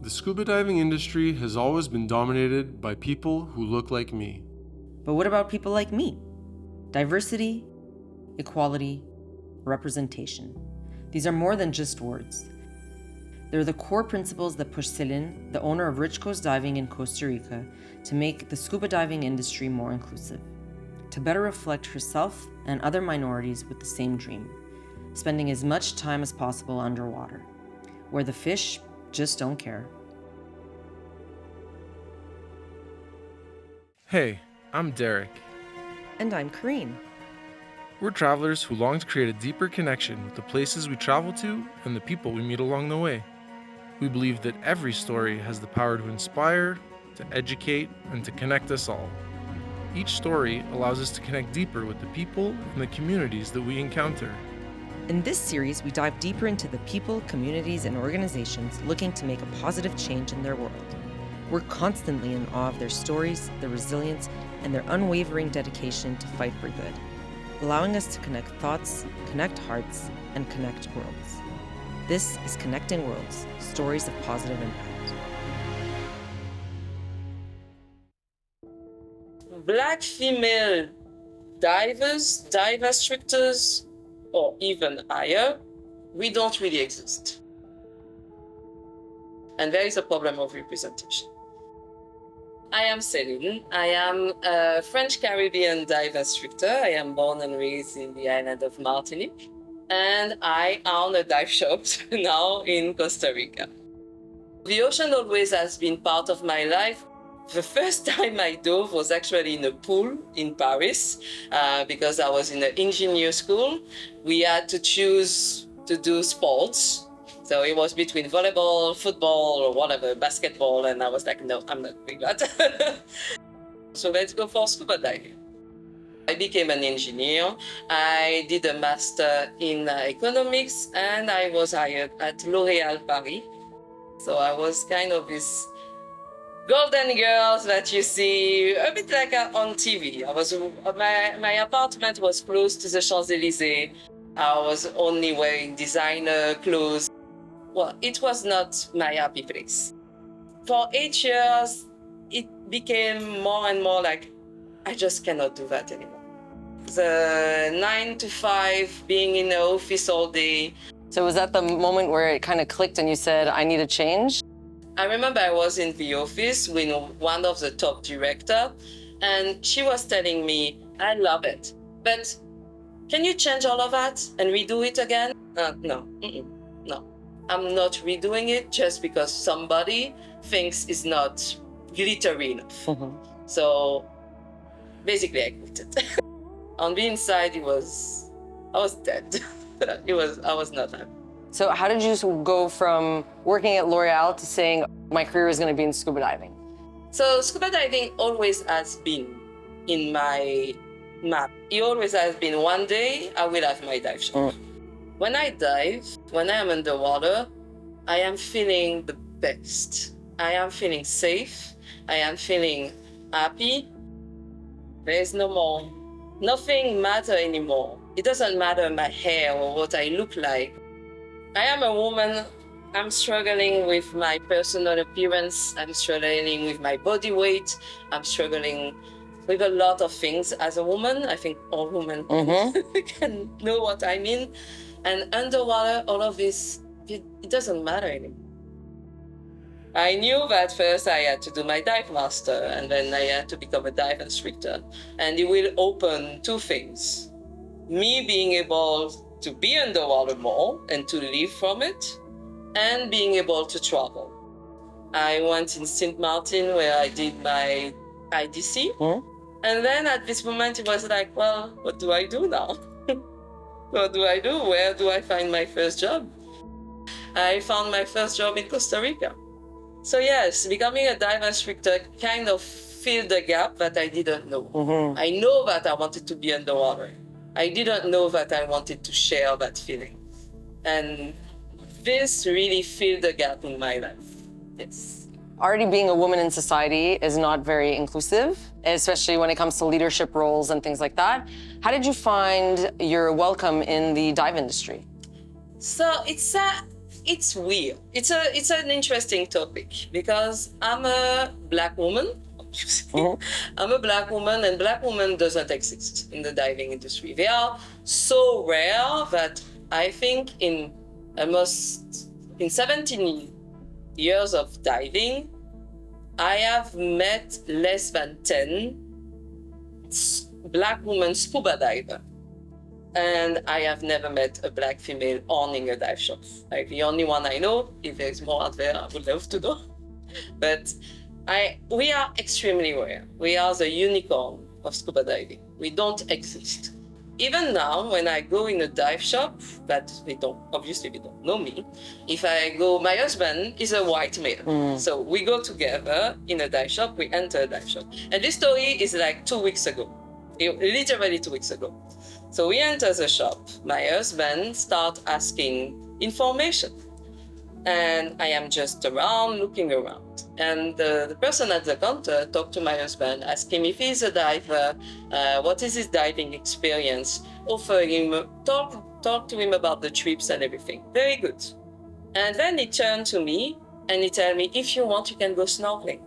The scuba diving industry has always been dominated by people who look like me. But what about people like me? Diversity, equality, representation. These are more than just words. They're the core principles that push Céline, the owner of Rich Coast Diving in Costa Rica, to make the scuba diving industry more inclusive, to better reflect herself and other minorities with the same dream, spending as much time as possible underwater, where the fish just don't care. Hey, I'm Derek. And I'm Corinne. We're travelers who long to create a deeper connection with the places we travel to and the people we meet along the way. We believe that every story has the power to inspire, to educate, and to connect us all. Each story allows us to connect deeper with the people and the communities that we encounter. In this series, we dive deeper into the people, communities, and organizations looking to make a positive change in their world. We're constantly in awe of their stories, their resilience, and their unwavering dedication to fight for good, allowing us to connect thoughts, connect hearts, and connect worlds. This is Connecting Worlds, Stories of Positive Impact. Black female divers, dive instructors, or even higher, we don't really exist. And there is a problem of representation. I am Céline. I am a French-Caribbean dive instructor. I am born and raised in the island of Martinique. And I own a dive shop now in Costa Rica. The ocean always has been part of my life. The first time I dove was actually in a pool in Paris because I was in an engineer school. We had to choose to do sports. So it was between volleyball, football, or whatever, basketball. And I was like, no, I'm not doing that. So let's go for scuba diving. I became an engineer. I did a master in economics and I was hired at L'Oréal Paris. So I was kind of this golden girls that you see a bit like on TV. My apartment was close to the Champs-Élysées. I was only wearing designer clothes. Well, it was not my happy place. For 8 years, it became more and more like, I just cannot do that anymore. The 9 to 5, being in the office all day. So was that the moment where it kind of clicked and you said, I need a change? I remember I was in the office with one of the top directors, and she was telling me, I love it, but can you change all of that and redo it again? No, no. I'm not redoing it just because somebody thinks it's not glittery enough. So basically I quit it. On the inside, I was dead. I was not happy. So how did you go from working at L'Oréal to saying, my career is going to be in scuba diving? So scuba diving always has been in my map. It always has been, one day I will have my dive shop. When I dive, when I am underwater, I am feeling the best. I am feeling safe. I am feeling happy. There is no more. Nothing matters anymore. It doesn't matter my hair or what I look like. I am a woman. I'm struggling with my personal appearance. I'm struggling with my body weight. I'm struggling with a lot of things as a woman. I think all women can know what I mean. And underwater, all of this, it doesn't matter anymore. I knew that first I had to do my dive master, and then I had to become a dive instructor. And it will open two things. Me being able to be underwater more and to live from it, and being able to travel. I went in St. Martin where I did my IDC. And then at this moment it was like, well, what do I do now? What do I do? Where do I find my first job? I found my first job in Costa Rica. So yes, becoming a dive instructor kind of filled the gap that I didn't know. I know that I wanted to be underwater. I didn't know that I wanted to share that feeling. And this really filled the gap in my life. Yes. Already being a woman in society is not very inclusive, especially when it comes to leadership roles and things like that. How did you find your welcome in the dive industry? So it's it's weird. It's an interesting topic because I'm a Black woman. I'm a Black woman, and Black women doesn't exist in the diving industry. They are so rare that I think in 17 years of diving, I have met less than 10 Black women scuba diver. And I have never met a Black female owning a dive shop. Like the only one I know, if there's more out there, I would love to know. But we are extremely rare. We are the unicorn of scuba diving. We don't exist. Even now, when I go in a dive shop, that obviously they don't know me. If I go, my husband is a white male. So we go together in a dive shop, we enter a dive shop. And this story is like 2 weeks ago, literally 2 weeks ago. So we enter the shop. My husband starts asking information. And I am just around, looking around. And the person at the counter talked to my husband, asked him if he's a diver, what is his diving experience, offer him, talk to him about the trips and everything. Very good. And then he turned to me and he told me, if you want, you can go snorkeling.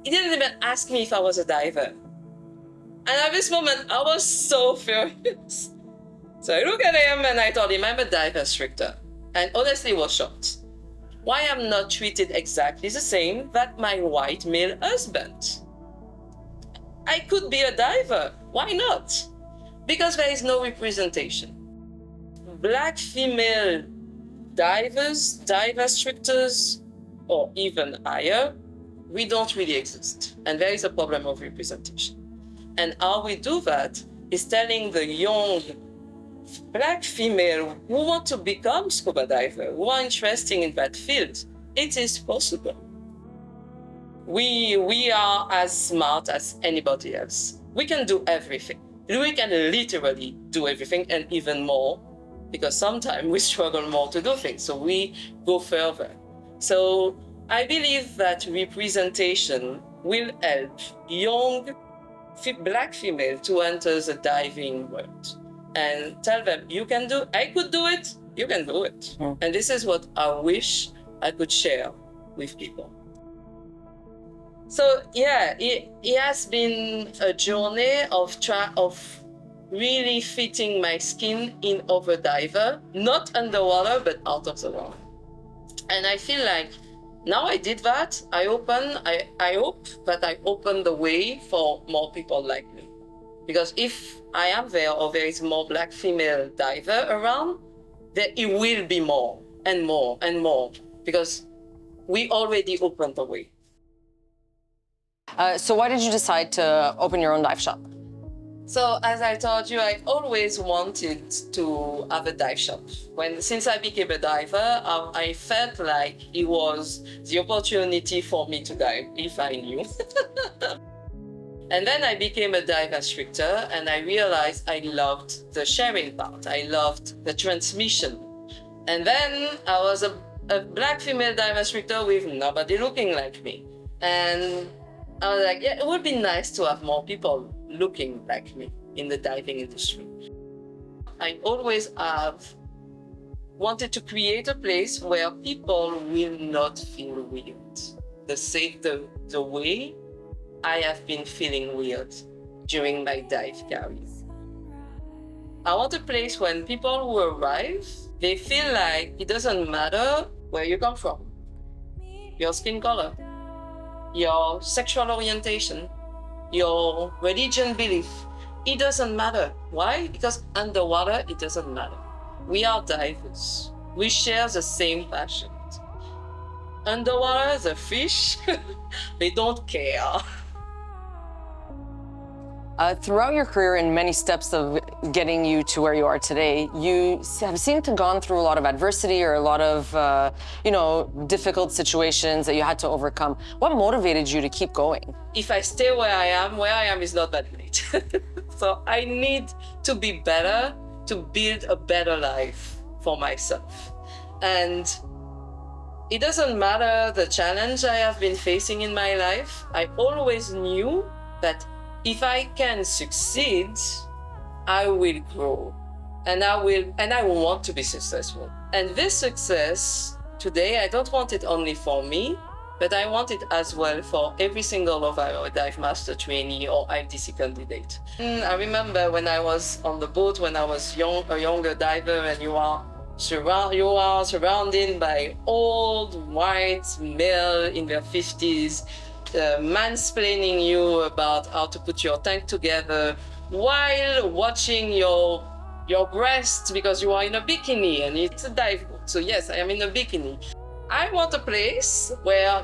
He didn't even ask me if I was a diver. And at this moment, I was so furious. So I looked at him and I told him, I'm a dive instructor. And honestly, was shocked. Why I'm not treated exactly the same that my white male husband? I could be a diver. Why not? Because there is no representation. Black female divers, dive instructors, or even higher, we don't really exist. And there is a problem of representation. And how we do that is telling the young Black female who want to become scuba diver, who are interested in that field, it is possible. We are as smart as anybody else. We can do everything. We can literally do everything and even more, because sometimes we struggle more to do things, so we go further. So I believe that representation will help young Black female to enter the diving world and tell them, I could do it, you can do it. And this is what I wish I could share with people. So yeah, it has been a journey of really fitting my skin in of a diver, not underwater, but out of the water. And I feel like now I did that, I hope that I open the way for more people like me. Because if I am there, or there is more Black female diver around, there it will be more and more and more, because we already opened the way. So why did you decide to open your own dive shop? So as I told you, I always wanted to have a dive shop. Since I became a diver, I felt like it was the opportunity for me to dive, if I knew. And then I became a dive instructor, and I realized I loved the sharing part. I loved the transmission. And then I was a Black female dive instructor with nobody looking like me. And I was like, yeah, it would be nice to have more people looking like me in the diving industry. I always have wanted to create a place where people will not feel weird. The way I have been feeling weird during my dive career. I want a place when people who arrive, they feel like it doesn't matter where you come from, your skin color, your sexual orientation, your religion belief. It doesn't matter. Why? Because underwater, it doesn't matter. We are divers. We share the same passion. Underwater, the fish, they don't care. Throughout your career and many steps of getting you to where you are today, you have seemed to have gone through a lot of adversity or a lot of, difficult situations that you had to overcome. What motivated you to keep going? If I stay where I am is not that great. So I need to be better to build a better life for myself. And it doesn't matter the challenge I have been facing in my life. I always knew that if I can succeed, I will grow. and I want to be successful. And this success today, I don't want it only for me, but I want it as well for every single of our dive master trainee or IFDC candidate. I remember when I was on the boat, when I was a younger diver, and you are surrounded by old white male in their 50s, mansplaining you about how to put your tank together while watching your breast because you are in a bikini and it's a dive boat. So yes, I am in a bikini. I want a place where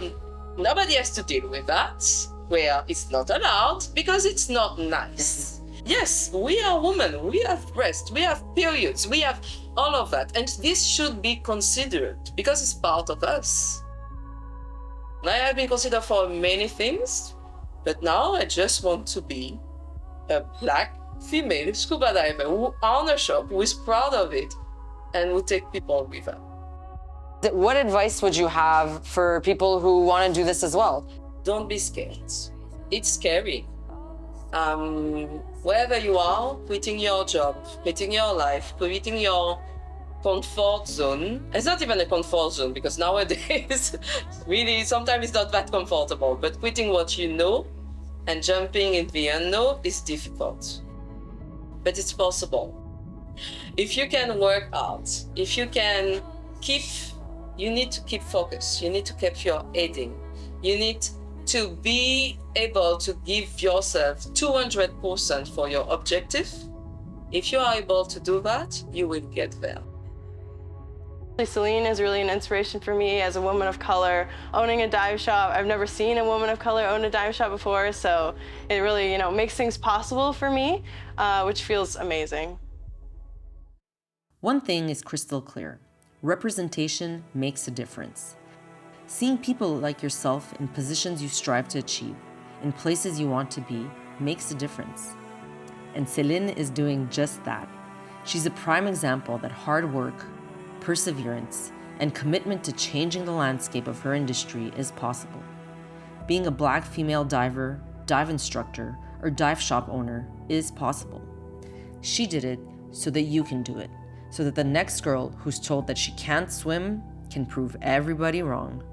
nobody has to deal with that, where it's not allowed because it's not nice. Yes, we are women, we have breasts, we have periods, we have all of that. And this should be considered because it's part of us. I have been considered for many things, but now I just want to be a black female scuba diver who owns a shop, who is proud of it, and who take people with her. What advice would you have for people who want to do this as well? Don't be scared. It's scary. Wherever you are, quitting your job, quitting your life, quitting your comfort zone. It's not even a comfort zone because nowadays, really, sometimes it's not that comfortable, but quitting what you know and jumping in the unknown is difficult. But it's possible. If you can work out, if you can you need to keep focus. You need to keep your heading. You need to be able to give yourself 200% for your objective. If you are able to do that, you will get there. Céline is really an inspiration for me as a woman of color owning a dive shop. I've never seen a woman of color own a dive shop before, so it really, makes things possible for me, which feels amazing. One thing is crystal clear. Representation makes a difference. Seeing people like yourself in positions you strive to achieve, in places you want to be, makes a difference. And Céline is doing just that. She's a prime example that hard work, perseverance, and commitment to changing the landscape of her industry is possible. Being a black female diver, dive instructor, or dive shop owner is possible. She did it so that you can do it, so that the next girl who's told that she can't swim can prove everybody wrong.